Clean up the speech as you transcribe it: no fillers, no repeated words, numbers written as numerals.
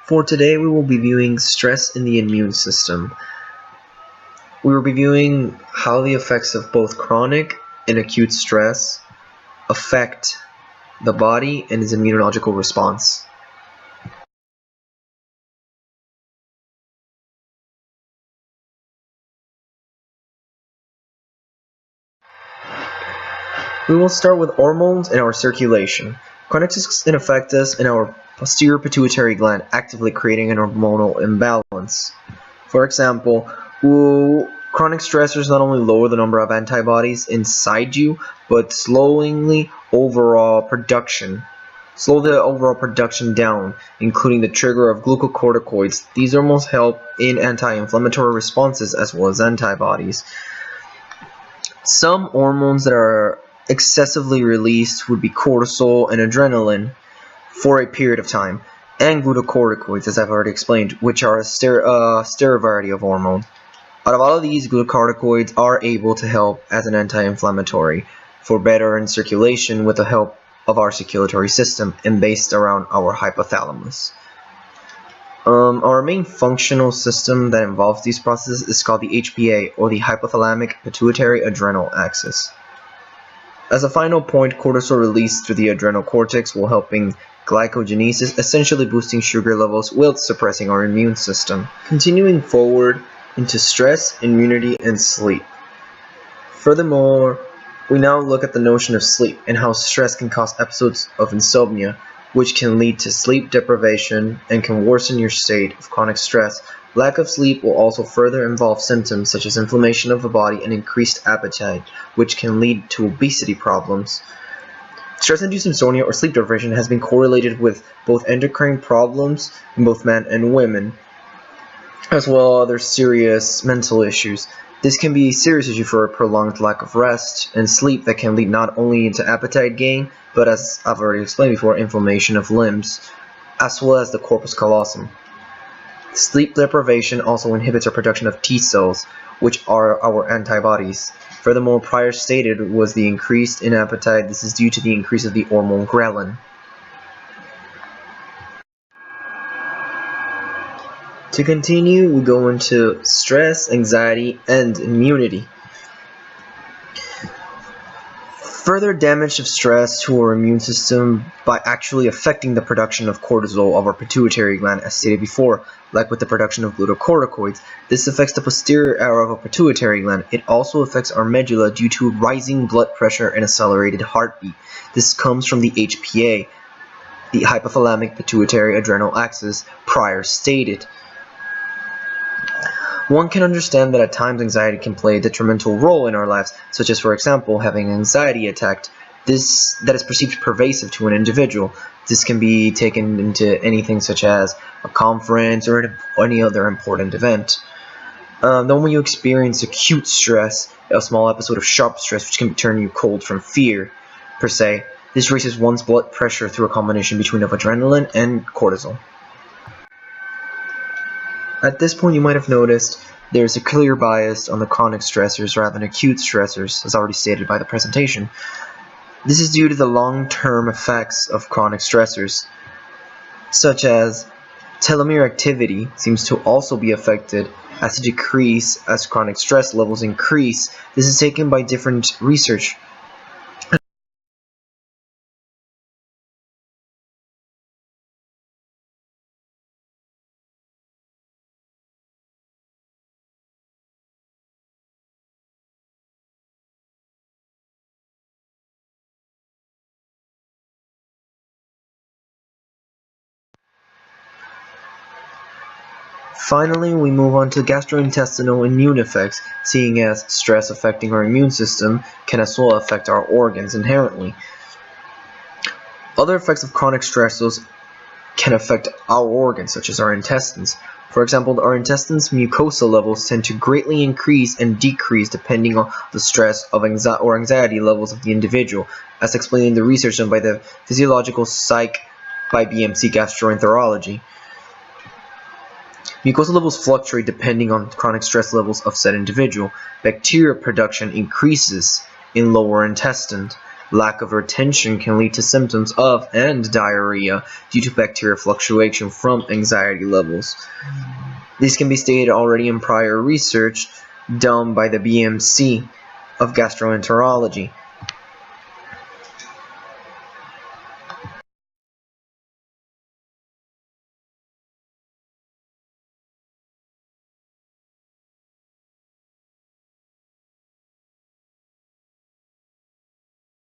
For today, we will be viewing stress in the immune system. We will be viewing how the effects of both chronic and acute stress affect the body and its immunological response. We will start with hormones and our circulation. Chronic stress can affect us in our posterior pituitary gland, actively creating an hormonal imbalance. For example, chronic stressors not only lower the number of antibodies inside you, but slow the overall production down, including the trigger of glucocorticoids. These hormones help in anti-inflammatory responses as well as antibodies. Some hormones that are excessively released would be cortisol and adrenaline for a period of time, and glucocorticoids, as I've already explained, which are a variety of hormones. Out of all of these, glucocorticoids are able to help as an anti-inflammatory for better in circulation with the help of our circulatory system and based around our hypothalamus. Our main functional system that involves these processes is called the HPA, or the hypothalamic pituitary adrenal axis. As a final point, cortisol released through the adrenal cortex will helping glycogenesis, essentially boosting sugar levels while suppressing our immune system. Continuing forward into stress, immunity, and sleep. Furthermore, we now look at the notion of sleep and how stress can cause episodes of insomnia, which can lead to sleep deprivation and can worsen your state of chronic stress. Lack of sleep will also further involve symptoms such as inflammation of the body and increased appetite, which can lead to obesity problems. Stress-induced insomnia or sleep deprivation has been correlated with both endocrine problems in both men and women, as well as other serious mental issues. This can be a serious issue for a prolonged lack of rest and sleep that can lead not only into appetite gain, but as I've already explained before, inflammation of limbs, as well as the corpus callosum. Sleep deprivation also inhibits our production of T cells, which are our antibodies. Furthermore, prior stated was the increase in appetite. This is due to the increase of the hormone ghrelin. To continue, we go into stress, anxiety, and immunity. Further damage of stress to our immune system by actually affecting the production of cortisol of our pituitary gland, as stated before, like with the production of glucocorticoids. This affects the posterior area of our pituitary gland. It also affects our medulla due to rising blood pressure and accelerated heartbeat. This comes from the HPA, the hypothalamic pituitary adrenal axis, prior stated. One can understand that at times anxiety can play a detrimental role in our lives, such as, for example, having an anxiety attack that is perceived pervasive to an individual. This can be taken into anything such as a conference or any other important event. Then when you experience acute stress, a small episode of sharp stress which can turn you cold from fear, per se, this raises one's blood pressure through a combination between of adrenaline and cortisol. At this point, you might have noticed there's a clear bias on the chronic stressors rather than acute stressors, as already stated by the presentation. This is due to the long-term effects of chronic stressors, such as telomere activity seems to also be affected as to decrease as chronic stress levels increase. This is taken by different research. Finally, we move on to gastrointestinal immune effects, seeing as stress affecting our immune system can as well affect our organs inherently. Other effects of chronic stressors can affect our organs, such as our intestines. For example, our intestines' mucosa levels tend to greatly increase and decrease depending on the stress of or anxiety levels of the individual, as explained in the research done by the Physiological Psych by BMC Gastroenterology. Mucosa levels fluctuate depending on chronic stress levels of said individual. Bacteria production increases in lower intestine, Lack of retention can lead to symptoms of and diarrhea due to bacterial fluctuation from anxiety levels. These can be stated already in prior research done by the BMC of gastroenterology.